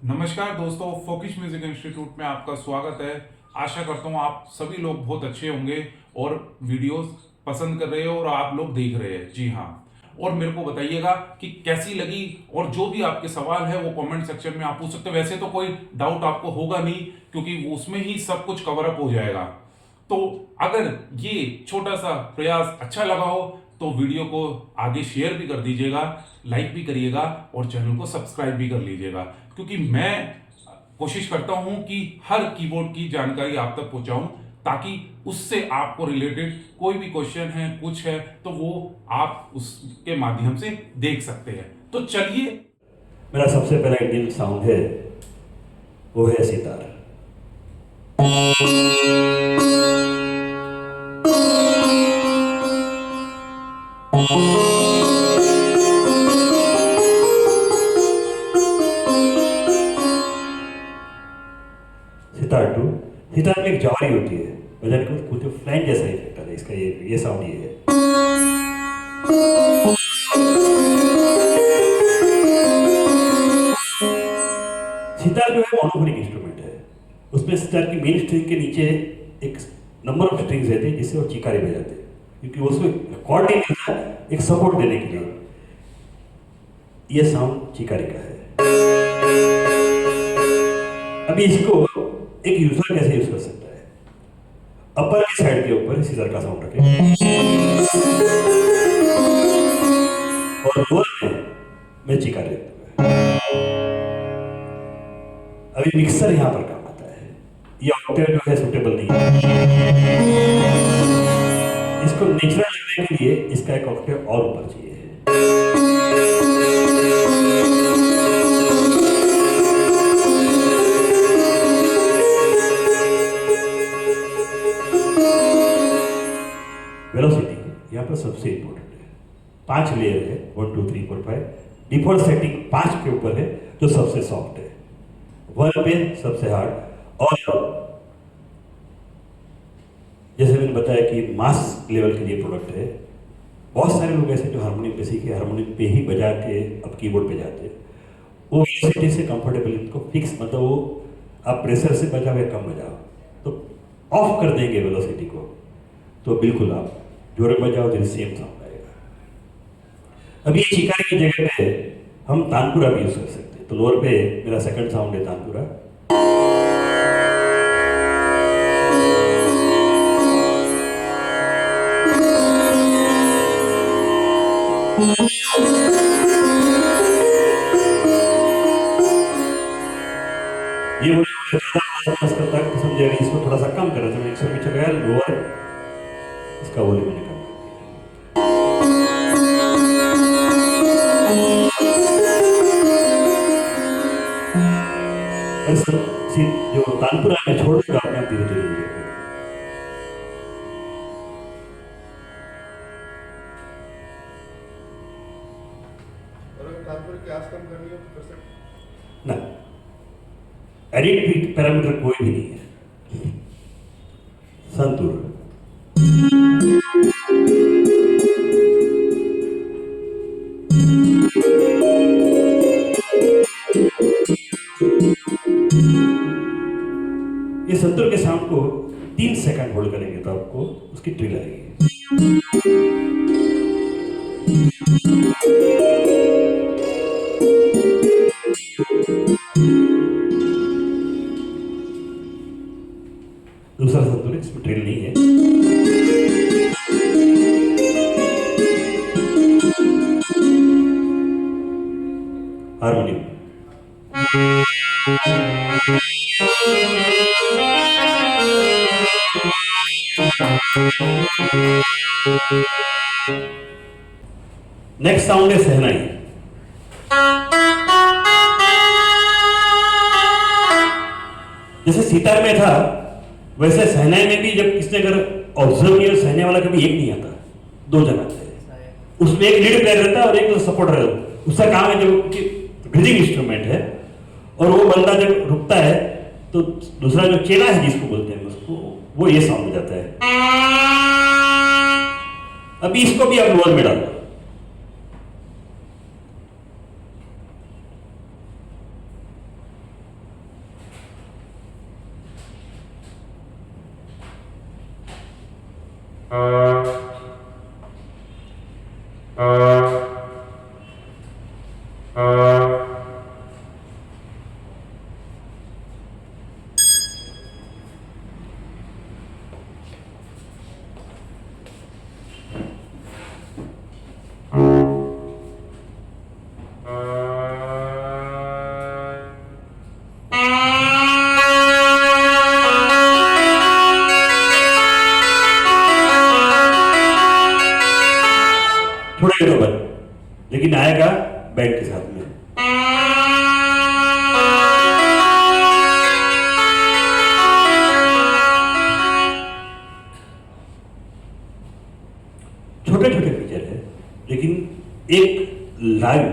नमस्कार दोस्तों, folkish music institute में आपका स्वागत है। आशा करता हूँ आप सभी लोग बहुत अच्छे होंगे और वीडियोस पसंद कर रहे हो और आप लोग देख रहे हैं। जी हाँ, और मेरे को बताइएगा कि कैसी लगी, और जो भी आपके सवाल है वो कमेंट सेक्शन में आप पूछ सकते हो। वैसे तो कोई डाउट आपको होगा नहीं, क्योंकि वो उसमें ही सब कुछ कवर अप हो जाएगा। तो अगर ये छोटा सा प्रयास अच्छा लगा हो तो वीडियो को आगे शेयर भी कर दीजिएगा, लाइक भी करिएगा और चैनल को सब्सक्राइब भी कर लीजिएगा, क्योंकि मैं कोशिश करता हूं कि हर कीबोर्ड की जानकारी आप तक पहुंचाऊं, ताकि उससे आपको रिलेटेड कोई भी क्वेश्चन है, कुछ है, तो वो आप उसके माध्यम से देख सकते हैं। तो चलिए, मेरा सबसे पहला इंडियन साउंड है, वो है सितार। सितार टू। सितार में एक जवारी होती है, बजाने को कुछ फ्लैंज जैसा इफेक्ट आता है इसका। ये साउंड ये है। सितार जो है मोनोफोनिक इंस्ट्रूमेंट है। उसमें सितार की मेन स्ट्रिंग के नीचे एक नंबर ऑफ स्ट्रिंग्स रहते हैं जिससे वो चिकारे बजाते हैं, क्योंकि उसमें कॉर्ड नहीं मिलता एक सपोर्ट देने के लिए। ये साउंड चिकारी का है। अभी इसको एक यूजर कैसे यूज कर सकता है? अपर की साइड के ऊपर सीजर का साउंड रखें और लोअर में मैं चिका देता हूं। अभी मिक्सर यहां पर काम आता है। ये ऑक्टेव जो है सुटेबल नहीं है। इसको नेचुरल लगने के लिए इसका एक ऑक्टेव और ऊपर चाहिए। वेलोसिटी यहाँ पर सबसे इंपॉर्टेंट है। 5 लेयर है, 1 2 3 4 5। डिफॉल्ट सेटिंग 5 के ऊपर है, जो सबसे सॉफ्ट है। 1 पे सबसे हार्ड। और जैसे मैंने बताया कि मास लेवल के लिए प्रोडक्ट है। बहुत सारे लोग ऐसे जो हारमोनियम पे सीखे, हारमोनियम पे ही बजा के अब कीबोर्ड पे जाते हैं। वो वेलोसिटी से कंफर्टेबल, इनको फिक्स, मतलब वो आप प्रेशर से बजाओ या कम बजाओ, तो ऑफ कर देंगे वेलोसिटी को, तो बिल्कुल आप जोर में बजाओ तो सेम साउंड आएगा। अभी ये चिकारी की जगह पे हम तानपुरा भी यूज कर सकते हैं। तो लोअर पे मेरा सेकंड साउंड है तानपुरा। ये मुझे ज्यादा आवाज करता है, तो समझिए इसको थोड़ा सा कम करना चाहिए। 100 पीछे गया लोअर, इसका वॉल्यूम मैंने कम कर दिया। जो तानपुरा में छोड़ देगा अपने आप धीरे धीरे। ना एडिट पैरामीटर कोई भी नहीं है। संतूर ये संतूर के साउंड को 3 सेकंड होल्ड करेंगे तो आपको उसकी ट्रिल आएगी। दूसरा संतूर इसमें ट्रिल नहीं है। हारमोनियम नेक्स्ट साउंड है सहनाई। जैसे सितार में था, वैसे सहनाई में भी जब किसने अगर ऑब्जर्व किया, सहने वाला कभी एक नहीं आता, 2 जन आते हैं। उसमें एक लीड प्लेयर रहता है और एक सपोर्टर रहता है। उसका काम है जो ब्रीदिंग इंस्ट्रूमेंट है, और वो बंदा जब रुकता है तो दूसरा जो चेला है जिसको बोलते हैं उसको, वो ये साउंड हो जाता है। अभी इसको भी आप लोअर में डालो। थोड़ा ही बन, लेकिन आएगा बैंड के साथ में। छोटे छोटे फीचर है, लेकिन एक लाइव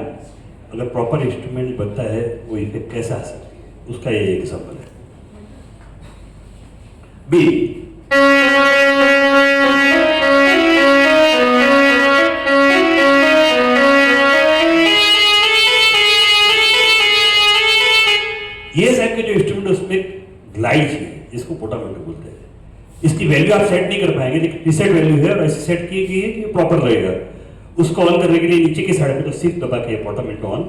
अगर प्रॉपर इंस्ट्रूमेंट बनता है वो इफेक्ट कैसा आ सकती है, उसका ये एग्जांपल है। बी ये टाइप के जो इंस्ट्रूमेंट उसमें ग्लाइड है, जिसको पोटामेंटो बोलते हैं। इसकी वैल्यू आप सेट नहीं कर पाएंगे, लेकिन प्रीसेट वैल्यू है और ऐसे सेट की गई है कि प्रॉपर रहेगा। उसको ऑन करने के लिए नीचे की साइड पे तो शिफ्ट दबा के पोटामेंटो ऑन।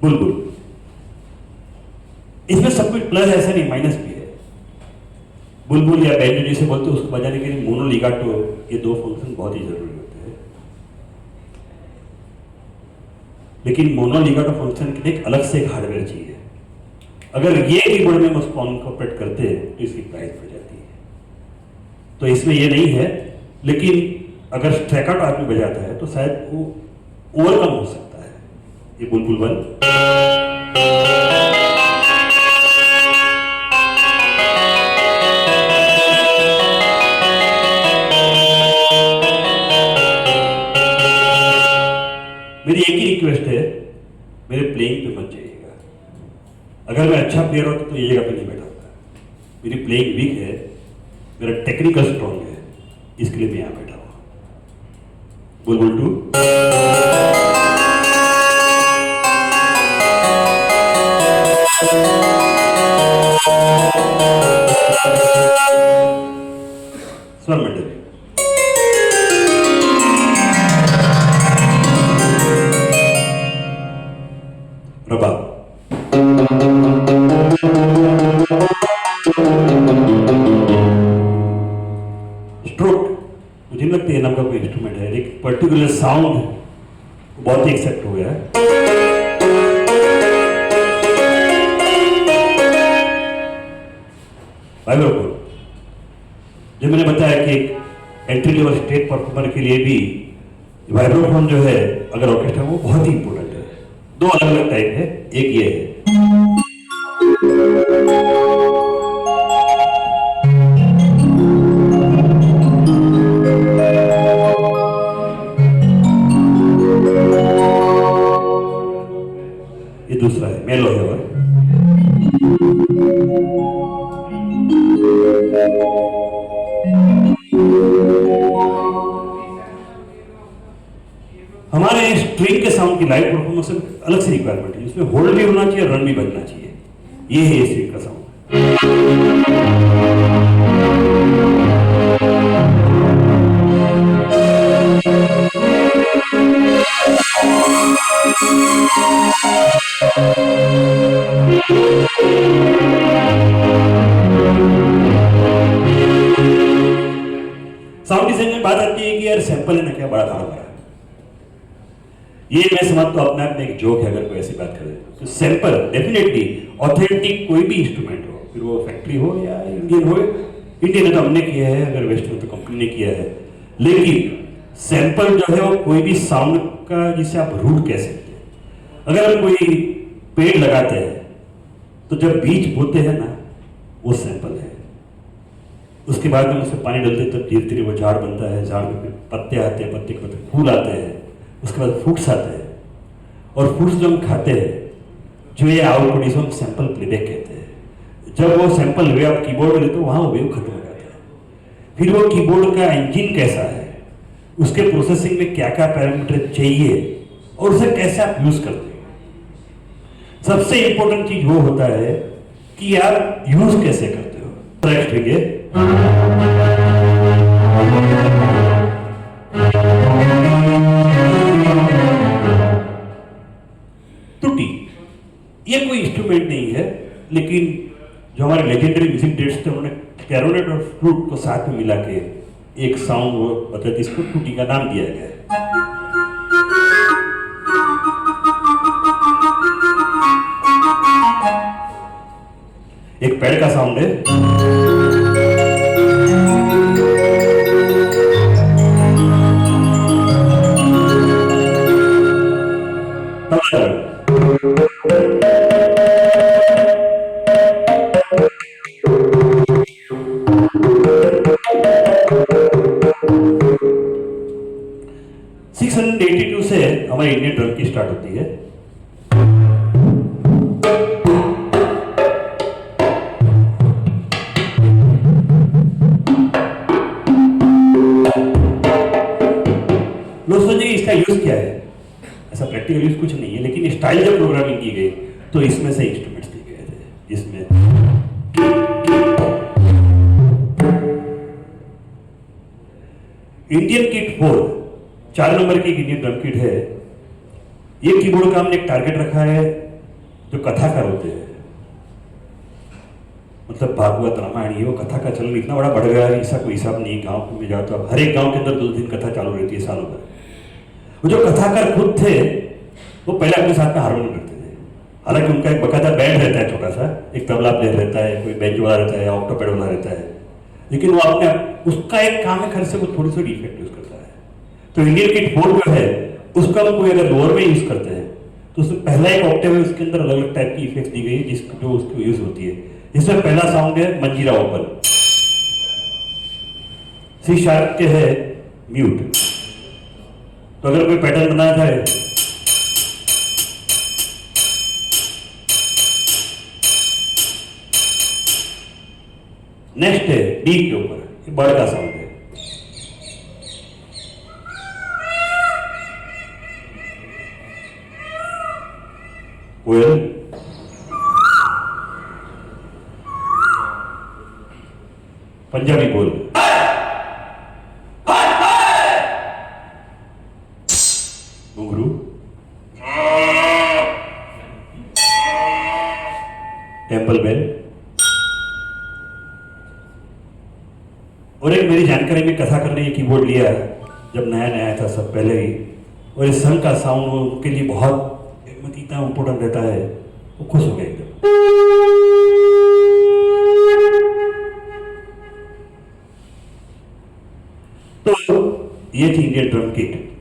बुलबुल, इसमें सब कुछ प्लस ऐसा नहीं, माइनस भी है। बुलबुल या बैंजो जिसे बोलते हैं, उसको बजाने के लिए मोनो लिगाटो, ये दो फंक्शन बहुत ही जरूरी होते हैं। लेकिन मोनो लिगाटो फंक्शन के लिए अलग से एक हार्डवेयर चाहिए। अगर ये कीबोर्ड में हम उसको इनकॉर्पोरेट करते हैं तो इसकी प्राइस बढ़ जाती है। तो इसमें ये नहीं है, लेकिन अगर स्ट्रैकआउट आदमी बजाता है तो शायद वो ओवरकम हो सकता है। ये बुलबुल 1 मेरी एक ही रिक्वेस्ट है, मेरे प्लेइंग पे मत जाइएगा। अगर मैं अच्छा प्लेयर होता तो ये जगह पे नहीं बैठा होता। मेरी प्लेइंग वीक है, मेरा टेक्निकल स्ट्रॉन्ग है, इसके लिए मैं यहाँ बैठा हुआ। बुलबुल 2 स्वर मंडली। रबाब, स्ट्रोक मुझे नहीं लगता ये नाम का कोई इंस्ट्रूमेंट है, एक पर्टिकुलर साउंड बहुत ही एक्सेप्ट हो गया है। वाइब्रोफोन, जो मैंने बताया कि एक एंट्री लेवल स्टेट परफॉर्मर के लिए भी वाइब्रोफोन जो है अगर ऑर्केस्ट्रा वो बहुत ही इंपॉर्टेंट है। दो अलग अलग टाइप है, एक ये है। ये दूसरा है, मेलो है। और हमारे स्ट्रिंग के साउंड की लाइव परफॉर्मेंस अलग से रिक्वायरमेंट है, इसमें होल्ड भी होना चाहिए, रन भी बनना चाहिए। ये है स्ट्रिंग का साउंड। साउंड डिजाइन में बात आती है कि यार सैंपल है ना, क्या बड़ा धाड़ बड़ा। ये मैं समझता हूं अपने आप में एक जोक है, अगर कोई ऐसी बात करे तो सैंपल डेफिनेटली ऑथेंटिक कोई भी इंस्ट्रूमेंट हो, फिर वो फैक्ट्री हो या इंडियन हो। इंडियन तो हमने किया है, अगर वेस्ट में तो कंपनी ने किया है। लेकिन सैंपल जो है वो कोई भी साउंड का जिसे आप रूट कह सकते हैं। अगर हम कोई पेड़ लगाते हैं तो जब बीज बोते हैं ना, वो सैंपल है। उसके बाद में उसमें पानी डालते हैं तो धीरे धीरे वो झाड़ बनता है। झाड़ में फिर पत्ते आते हैं, पत्ते के पत्ते फूल आते हैं, उसके बाद फ्रूट्स आते हैं। और फ्रूट्स जो हम खाते हैं, जो ये आउटपुट, इसको हम सैंपल प्लेबैक कहते हैं। जब वो सैंपल वेव आप कीबोर्ड में लेते हो वहां वो वेव खत्म हो जाता है। फिर वो कीबोर्ड का इंजन कैसा है, उसके प्रोसेसिंग में क्या क्या पैरामीटर चाहिए और उसे कैसे आप यूज करते हो। सबसे इंपॉर्टेंट चीज वो होता है कि आप यूज कैसे करते हो। नेक्स्ट देखिए, टूटी ये कोई इंस्ट्रूमेंट नहीं है, लेकिन जो हमारे लेजेंडरी म्यूजिक डेट्स थे उन्होंने कैरोनेट और फ्लूट को साथ में मिला के एक साउंड वो बताते, इसको टूटी का नाम दिया गया है। एक पैड का साउंड है, से हमारी इंडियन ड्रम की स्टार्ट होती है। लोग सोचेंगे इसका यूज क्या है, ऐसा प्रैक्टिकल यूज कुछ नहीं है, लेकिन स्टाइल जब प्रोग्रामिंग की गई तो इसमें से इंस्ट्रूमेंट्स दिए गए थे, जिसमें इंडियन किट 4 नंबर की इंडियन ड्रम किट है। ये कीबोर्ड का हमने एक टारगेट रखा है, जो कथाकार होते हैं, मतलब भागवत रामायण, ये वो कथा का चलन इतना बड़ा बढ़ गया है, ऐसा कोई हिसाब नहीं। गांव में जाओ तो हर एक गांव के अंदर 2 दिन कथा चालू रहती है सालों भर। वो जो कथाकार खुद थे वो पहले अपने साथ में हारमोनियम करते थे। हालांकि उनका एक बकायदा बैंड रहता है, छोटा सा एक तबला प्लेयर रहता है, कोई बेंच वाला रहता है, ऑक्टोपैड वाला रहता है, लेकिन वो अपने उसका एक काम है, खर्च से वो थोड़ी सी इफेक्ट यूज करता है। तो इंडियन किट 4 जो है उसका हम कोई अगर लोअर में यूज करते हैं तो उसमें पहला एक ऑक्टेव है, उसके अंदर अलग अलग टाइप की इफेक्ट दी गई है जिसको जो उसको यूज होती है। इसमें पहला साउंड है मंजीरा ओपन, सी शार्प के है म्यूट। तो अगर कोई पैटर्न बनाना चाहे नेक्स्ट है डी के ऊपर, ये बर्ड का साउंड है। कोयल, पंजाबी बोल, घुंघरू, टेम्पल बेल। और एक मेरी जानकारी में कथा करने ये कीबोर्ड लिया जब नया नया था, सब पहले ही, और इस संघ का साउंड उनके लिए बहुत इतना इम्पोर्टेंट रहता है, वो खुश हो गए एकदम। तो ये थी इंडियन ड्रम किट।